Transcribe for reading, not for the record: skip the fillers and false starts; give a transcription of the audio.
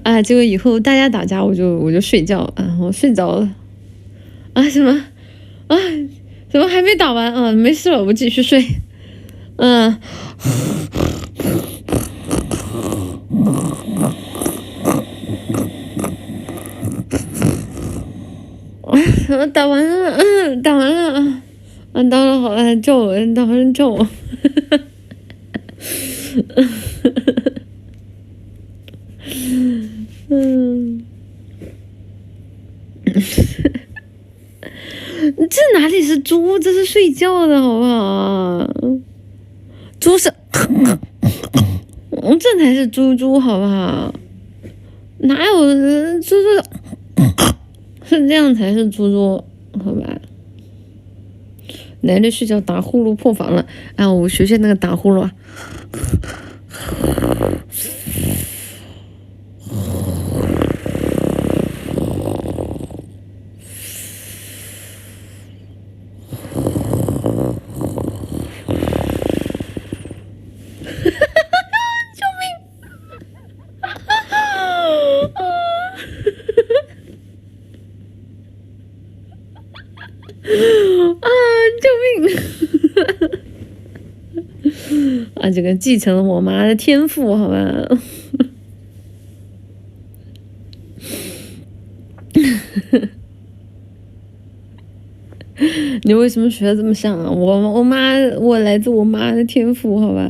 啊，结果以后大家打架我就睡觉啊，我睡着了啊什么啊怎么还没打完啊？没事了，我继续睡。嗯。打完了，打完了当然好了，救我，打完救我。这哪里是猪，这是睡觉的好不好？猪是，这才是猪好不好？哪有猪是这样才是猪，好吧？奶奶睡觉打呼噜破防了，哎，我学学那个打呼噜啊。啊！救命！啊，这个继承了我妈的天赋，好吧？你为什么学的这么像啊？我来自我妈的天赋，好吧？